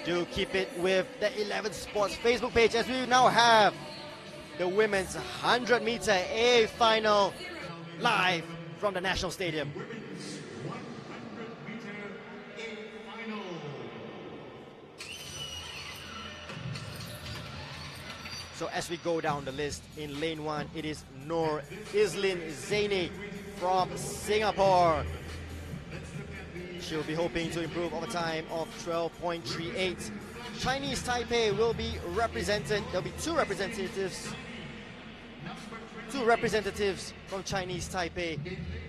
Do keep it with the 11 Sports Facebook page as we now have the women's 100-meter A final live from the National Stadium. So as we go down the list, in lane 1, it is Nur Izlyn Zaini from Singapore. She'll be hoping to improve over time of 12.38. Chinese Taipei will be represented. There'll be two representatives from Chinese Taipei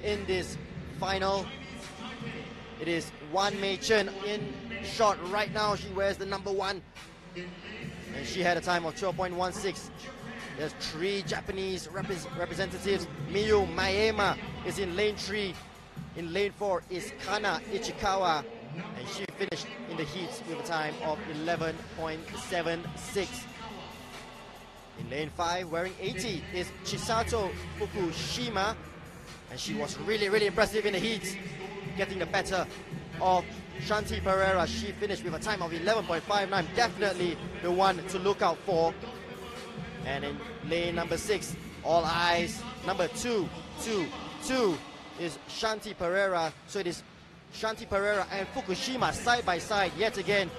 in this final. It is Wan-Mei Chen in short right now. She wears the number 1. And she had a time of 12.16. There's 3 Japanese representatives. Miyu Maeyama is in lane 3. In lane 4 is Kana Ichikawa. And she finished in the heats with a time of 11.76. In lane 5, wearing 80, is Chisato Fukushima. And she was really impressive in the heats, getting the better of Shanti Pereira. She finished with a time of 11.59, definitely the one to look out for. And in lane number 6, all eyes, number 2 is Shanti Pereira. So it is Shanti Pereira and Fukushima side by side yet again.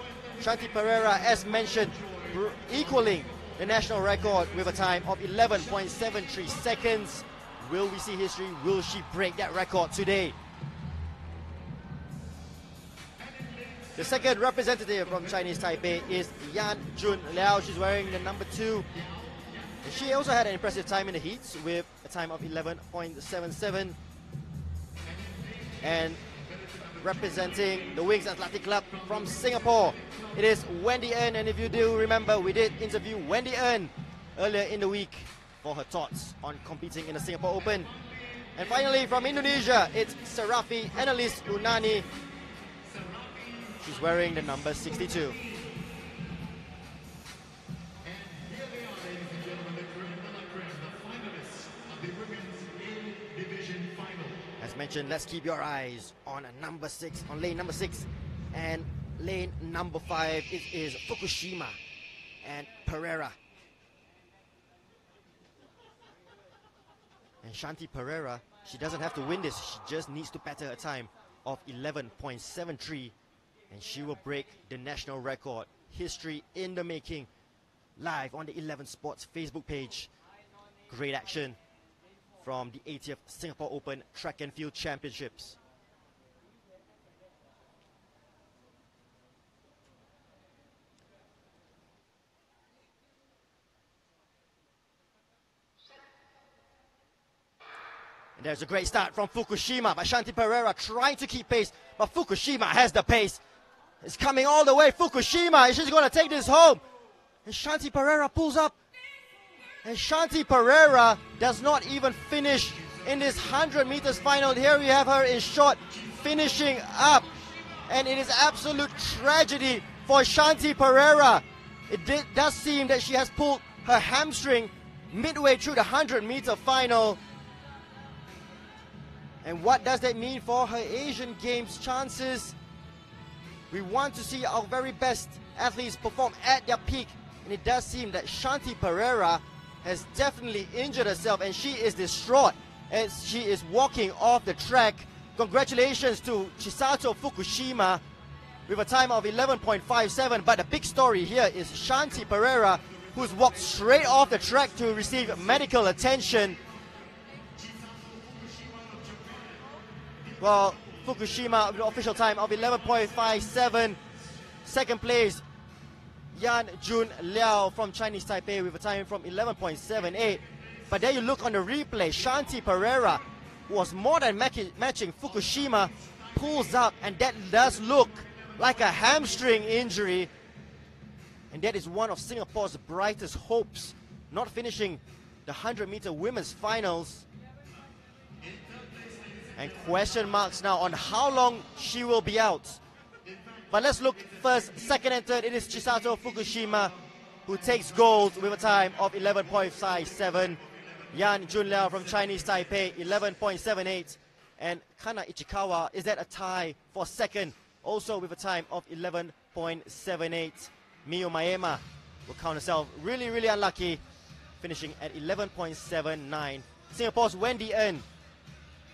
Shanti Pereira, as mentioned, equaling the national record with a time of 11.73 seconds. Will we see history? Will she break that record today? The second representative from Chinese Taipei is Yan-Jun Liao. She's wearing the number 2. And she also had an impressive time in the heats with a time of 11.77. And representing the Wings Athletic Club from Singapore, it is Wendy Enn. And if you do remember, we did interview Wendy Enn earlier in the week for her thoughts on competing in the Singapore Open. And finally, from Indonesia, it's Serafi Anelies Unani. She's wearing the number 62. As mentioned, let's keep your eyes on number 6, on lane number 6, and lane number 5. It is Fukushima and Pereira. And Shanti Pereira, she doesn't have to win this. She just needs to better a time of 11.73. And she will break the national record. History in the making. Live on the 11 Sports Facebook page. Great action from the 80th Singapore Open Track and Field Championships. And there's a great start from Fukushima, but Shanti Pereira trying to keep pace, but Fukushima has the pace. It's coming all the way. Fukushima, she's going to take this home. And Shanti Pereira pulls up. And Shanti Pereira does not even finish in this 100 meters final. Here we have her in short, finishing up. And it is absolute tragedy for Shanti Pereira. It does seem that she has pulled her hamstring midway through the 100-meter final. And what does that mean for her Asian Games chances? We want to see our very best athletes perform at their peak. And it does seem that Shanti Pereira has definitely injured herself, and she is distraught as she is walking off the track. Congratulations to Chisato Fukushima with a time of 11.57. But the big story here is Shanti Pereira, who's walked straight off the track to receive medical attention. Well, Fukushima with an official time of 11.57. Second place, Yan-Jun Liao from Chinese Taipei with a time from 11.78. But then you look on the replay, Shanti Pereira, who was more than matching Fukushima, pulls up, and that does look like a hamstring injury. And that is one of Singapore's brightest hopes, not finishing the 100-meter women's finals. And question marks now on how long she will be out. But let's look first, second and third. It is Chisato Fukushima who takes gold with a time of 11.57. Yan-Jun Liao from Chinese Taipei, 11.78. And Kana Ichikawa is at a tie for second also with a time of 11.78. Miyu Maeyama will count herself really, really unlucky, finishing at 11.79. Singapore's Wendy Enn,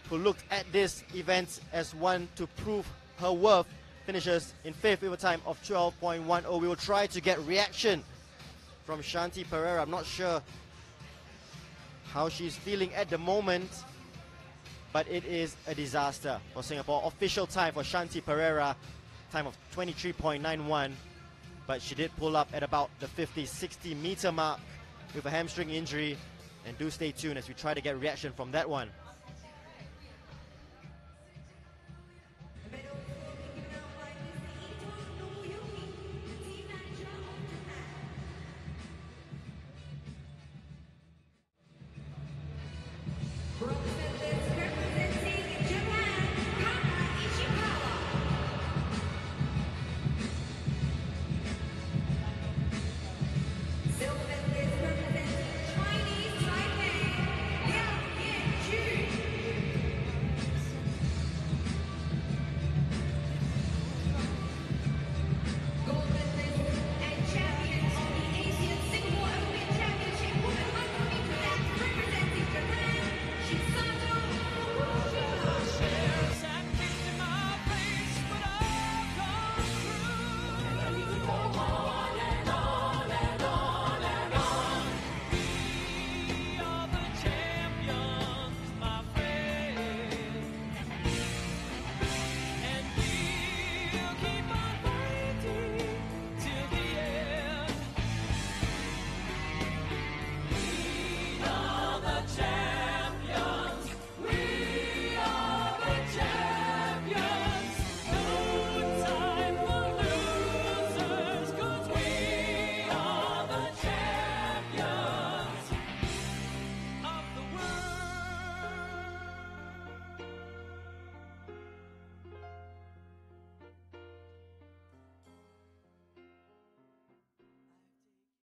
who looked at this event as one to prove her worth, finishes in 5th with a time of 12.10. We will try to get reaction from Shanti Pereira. I'm not sure how she's feeling at the moment, but it is a disaster for Singapore. Official time for Shanti Pereira, time of 23.91, but she did pull up at about the 50-60 meter mark with a hamstring injury, and do stay tuned as we try to get reaction from that one.